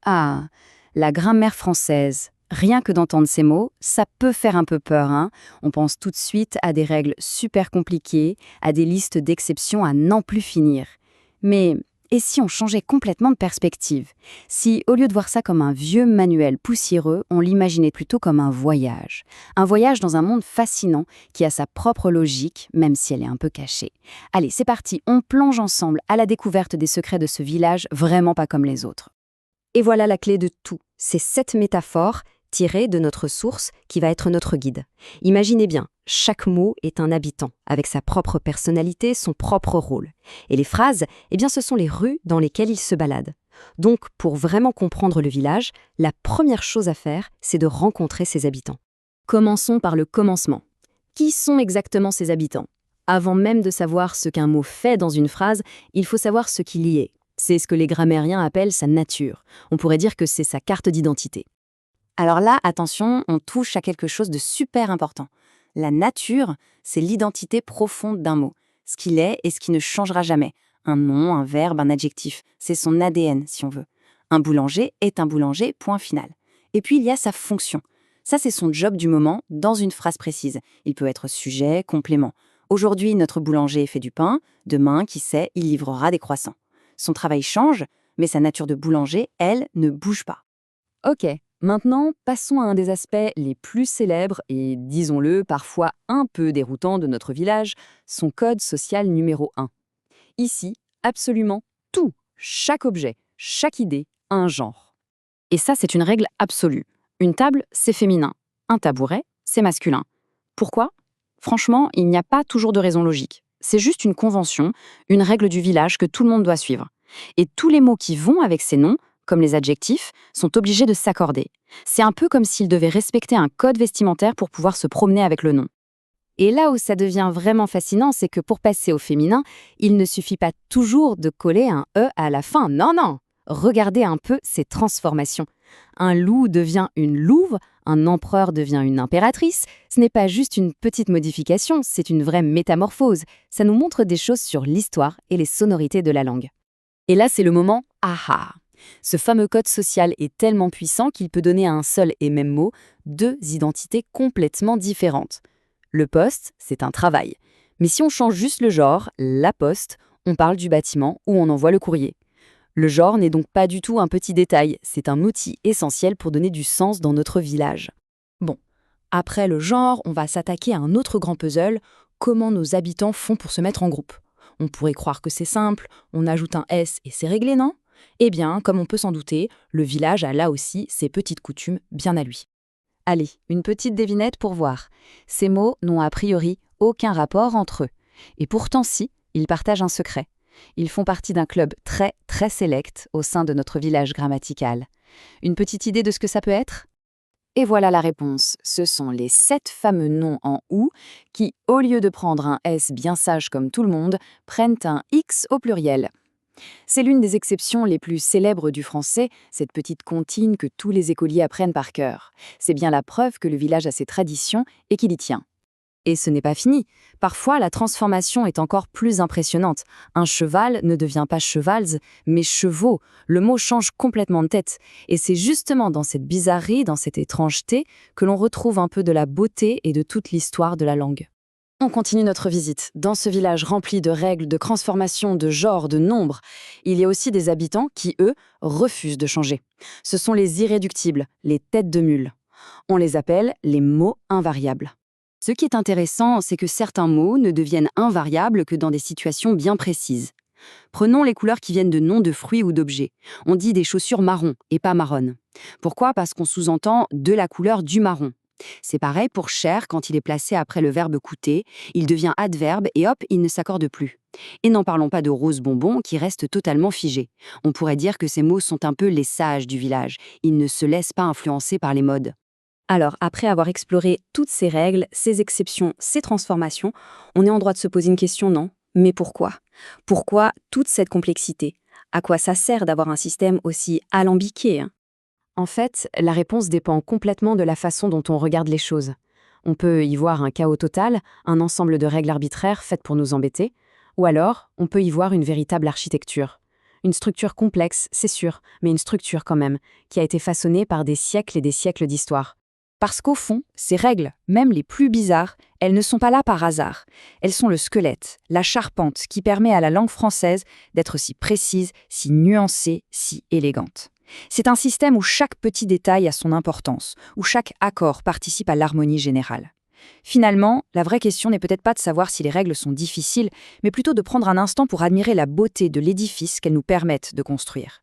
Ah, la grammaire française. Rien que d'entendre ces mots, ça peut faire un peu peur, hein. On pense tout de suite à des règles super compliquées, à des listes d'exceptions à n'en plus finir. Mais et si on changeait complètement de perspective? Si, au lieu de voir ça comme un vieux manuel poussiéreux, on l'imaginait plutôt comme un voyage? Un voyage dans un monde fascinant qui a sa propre logique, même si elle est un peu cachée. Allez, c'est parti, on plonge ensemble à la découverte des secrets de ce village vraiment pas comme les autres. Et voilà la clé de tout. C'est cette métaphore tirée de notre source qui va être notre guide. Imaginez bien, chaque mot est un habitant, avec sa propre personnalité, son propre rôle. Et les phrases, eh bien ce sont les rues dans lesquelles il se balade. Donc, pour vraiment comprendre le village, la première chose à faire, c'est de rencontrer ses habitants. Commençons par le commencement. Qui sont exactement ces habitants? Avant même de savoir ce qu'un mot fait dans une phrase, il faut savoir ce qu'il y est. C'est ce que les grammairiens appellent sa nature. On pourrait dire que c'est sa carte d'identité. Alors là, attention, on touche à quelque chose de super important. La nature, c'est l'identité profonde d'un mot, ce qu'il est et ce qui ne changera jamais. Un nom, un verbe, un adjectif, c'est son ADN si on veut. Un boulanger est un boulanger, point final. Et puis il y a sa fonction. Ça, c'est son job du moment dans une phrase précise. Il peut être sujet, complément. Aujourd'hui, notre boulanger fait du pain. Demain, qui sait, il livrera des croissants. Son travail change, mais sa nature de boulanger, elle, ne bouge pas. Ok, maintenant, passons à un des aspects les plus célèbres et, disons-le, parfois un peu déroutants de notre village, son code social numéro 1. Ici, absolument tout, chaque objet, chaque idée, a un genre. Et ça, c'est une règle absolue. Une table, c'est féminin. Un tabouret, c'est masculin. Pourquoi? Franchement, il n'y a pas toujours de raison logique. C'est juste une convention, une règle du village que tout le monde doit suivre. Et tous les mots qui vont avec ces noms, comme les adjectifs, sont obligés de s'accorder. C'est un peu comme s'ils devaient respecter un code vestimentaire pour pouvoir se promener avec le nom. Et là où ça devient vraiment fascinant, c'est que pour passer au féminin, il ne suffit pas toujours de coller un « e » à la fin. Non, non! Regardez un peu ces transformations. Un loup devient une louve, un empereur devient une impératrice. Ce n'est pas juste une petite modification, c'est une vraie métamorphose. Ça nous montre des choses sur l'histoire et les sonorités de la langue. Et là, c'est le moment « aha ». Ce fameux code social est tellement puissant qu'il peut donner à un seul et même mot deux identités complètement différentes. Le poste, c'est un travail. Mais si on change juste le genre, la poste, on parle du bâtiment où on envoie le courrier. Le genre n'est donc pas du tout un petit détail, c'est un outil essentiel pour donner du sens dans notre village. Bon, après le genre, on va s'attaquer à un autre grand puzzle, comment nos habitants font pour se mettre en groupe. On pourrait croire que c'est simple, on ajoute un S et c'est réglé, non? Eh bien, comme on peut s'en douter, le village a là aussi ses petites coutumes bien à lui. Allez, une petite devinette pour voir. Ces mots n'ont a priori aucun rapport entre eux. Et pourtant si, ils partagent un secret. Ils font partie d'un club très, très sélect au sein de notre village grammatical. Une petite idée de ce que ça peut être? Et voilà la réponse. Ce sont les 7 fameux noms en OU qui, au lieu de prendre un S bien sage comme tout le monde, prennent un X au pluriel. C'est l'une des exceptions les plus célèbres du français, cette petite comptine que tous les écoliers apprennent par cœur. C'est bien la preuve que le village a ses traditions et qu'il y tient. Et ce n'est pas fini. Parfois, la transformation est encore plus impressionnante. Un cheval ne devient pas chevals, mais chevaux. Le mot change complètement de tête. Et c'est justement dans cette bizarrerie, dans cette étrangeté, que l'on retrouve un peu de la beauté et de toute l'histoire de la langue. On continue notre visite. Dans ce village rempli de règles, de transformations, de genres, de nombres, il y a aussi des habitants qui, eux, refusent de changer. Ce sont les irréductibles, les têtes de mule. On les appelle les mots invariables. Ce qui est intéressant, c'est que certains mots ne deviennent invariables que dans des situations bien précises. Prenons les couleurs qui viennent de noms de fruits ou d'objets. On dit des chaussures marron et pas marronnes. Pourquoi? Parce qu'on sous-entend de la couleur du marron. C'est pareil pour cher quand il est placé après le verbe coûter, il devient adverbe et hop, il ne s'accorde plus. Et n'en parlons pas de rose bonbon qui reste totalement figé. On pourrait dire que ces mots sont un peu les sages du village. Ils ne se laissent pas influencer par les modes. Alors, après avoir exploré toutes ces règles, ces exceptions, ces transformations, on est en droit de se poser une question, non? Mais pourquoi? Pourquoi toute cette complexité? À quoi ça sert d'avoir un système aussi alambiqué, hein? En fait, la réponse dépend complètement de la façon dont on regarde les choses. On peut y voir un chaos total, un ensemble de règles arbitraires faites pour nous embêter, ou alors on peut y voir une véritable architecture. Une structure complexe, c'est sûr, mais une structure quand même, qui a été façonnée par des siècles et des siècles d'histoire. Parce qu'au fond, ces règles, même les plus bizarres, elles ne sont pas là par hasard. Elles sont le squelette, la charpente qui permet à la langue française d'être si précise, si nuancée, si élégante. C'est un système où chaque petit détail a son importance, où chaque accord participe à l'harmonie générale. Finalement, la vraie question n'est peut-être pas de savoir si les règles sont difficiles, mais plutôt de prendre un instant pour admirer la beauté de l'édifice qu'elles nous permettent de construire.